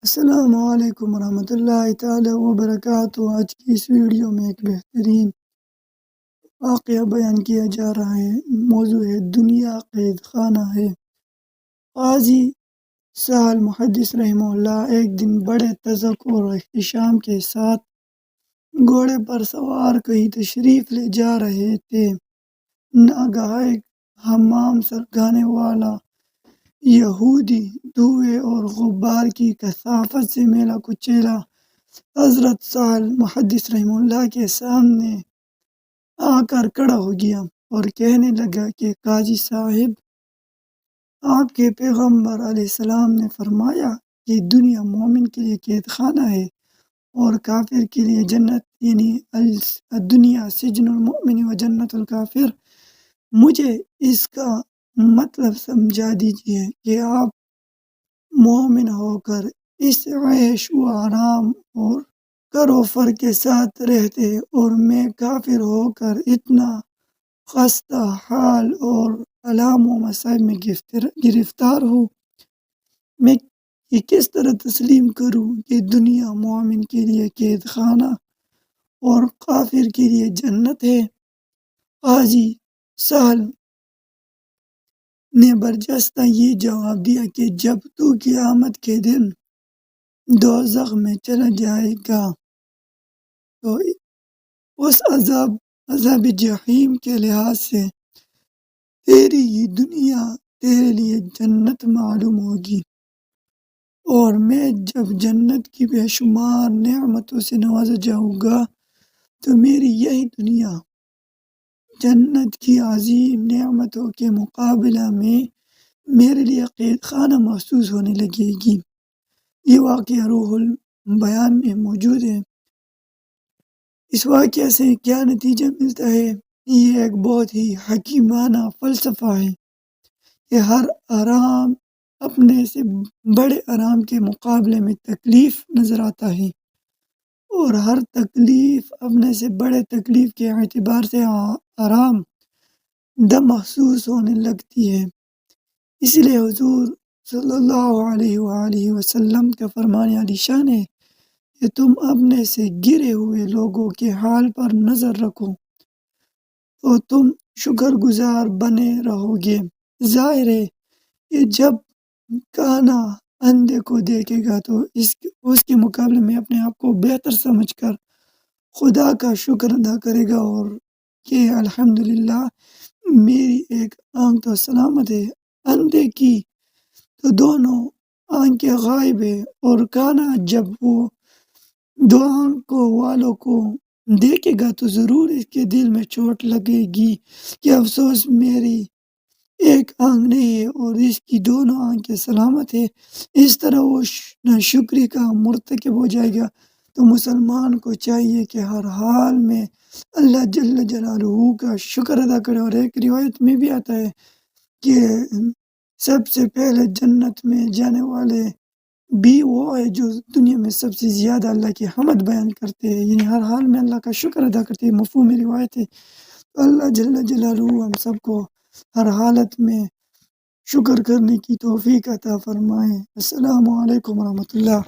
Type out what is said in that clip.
السلام علیکم ورحمۃ اللہ تعالیٰ وبرکاتہ۔ آج کی اس ویڈیو میں ایک بہترین واقعہ بیان کیا جا رہا ہے۔ موضوع ہے دنیا قید خانہ ہے۔ قاضی سہل محدث رحمہ اللہ ایک دن بڑے تذکر اور احتشام کے ساتھ گھوڑے پر سوار کہیں تشریف لے جا رہے تھے۔ ناگہاں ایک حمام سرکانے والا یہودی دھوئے اور غبار کی کثافت سے میلا کچیلا حضرت سہل محدث رحمہ اللہ کے سامنے آ کر کھڑا ہو گیا اور کہنے لگا کہ قاضی صاحب، آپ کے پیغمبر علیہ السلام نے فرمایا کہ دنیا مومن کے لیے قید خانہ ہے اور کافر کے لیے جنت، یعنی الدنیا سجن المؤمن و جنت الکافر۔ مجھے اس کا مطلب سمجھا دیجیے کہ آپ مومن ہو کر اس عیش و آرام اور کروفر کے ساتھ رہتے اور میں کافر ہو کر اتنا خستہ حال اور آلام و مصائب میں گرفتار ہوں۔ میں یہ کس طرح تسلیم کروں کہ دنیا مومن کے لیے قید خانہ اور کافر کے لیے جنت ہے؟ قاضی سہل نے برجستہ یہ جواب دیا کہ جب تو قیامت کے دن دوزخ میں چلا جائے گا تو اس عذاب جحیم کے لحاظ سے تیری یہ دنیا تیرے لیے جنت معلوم ہوگی، اور میں جب جنت کی بے شمار نعمتوں سے نوازا جاؤں گا تو میری یہی دنیا جنت کی عظیم نعمتوں کے مقابلہ میں میرے لیے قید خانہ محسوس ہونے لگے گی۔ یہ واقعہ روح البیان میں موجود ہے۔ اس واقعہ سے کیا نتیجہ ملتا ہے؟ یہ ایک بہت ہی حکیمانہ فلسفہ ہے کہ ہر آرام اپنے سے بڑے آرام کے مقابلے میں تکلیف نظر آتا ہے، اور ہر تکلیف اپنے سے بڑے تکلیف کے اعتبار سے آرام دہ محسوس ہونے لگتی ہے۔ اس لیے حضور صلی اللہ علیہ وآلہ وسلم کا فرمان عالی شان ہے کہ تم اپنے سے گرے ہوئے لوگوں کے حال پر نظر رکھو تو تم شکر گزار بنے رہو گے۔ ظاہر ہے کہ جب کانا اندھے کو دیکھے گا تو اس کے مقابلے میں اپنے آپ کو بہتر سمجھ کر خدا کا شکر ادا کرے گا، اور کہ الحمدللہ میری ایک آنکھ تو سلامت ہے۔ اندھے کی تو دونوں آنکھیں غائب ہے، اور کانا جب وہ دو آنکھوں والوں کو دیکھے گا تو ضرور اس کے دل میں چوٹ لگے گی کہ افسوس میری ایک آنکھ نہیں ہے اور اس کی دونوں آنکھیں سلامت ہے۔ اس طرح وہ ناشکری کا مرتکب ہو جائے گا۔ تو مسلمان کو چاہیے کہ ہر حال میں اللہ جل جلالہ کا شکر ادا کرے، اور ایک روایت میں بھی آتا ہے کہ سب سے پہلے جنت میں جانے والے بھی وہ ہے جو دنیا میں سب سے زیادہ اللہ کی حمد بیان کرتے ہیں، یعنی ہر حال میں اللہ کا شکر ادا کرتے ہیں۔ مفہوم روایت ہے۔ اللہ جل جلالہ ہم سب کو ہر حالت میں شکر کرنے کی توفیق عطا فرمائے۔ السلام علیکم ورحمۃ اللہ۔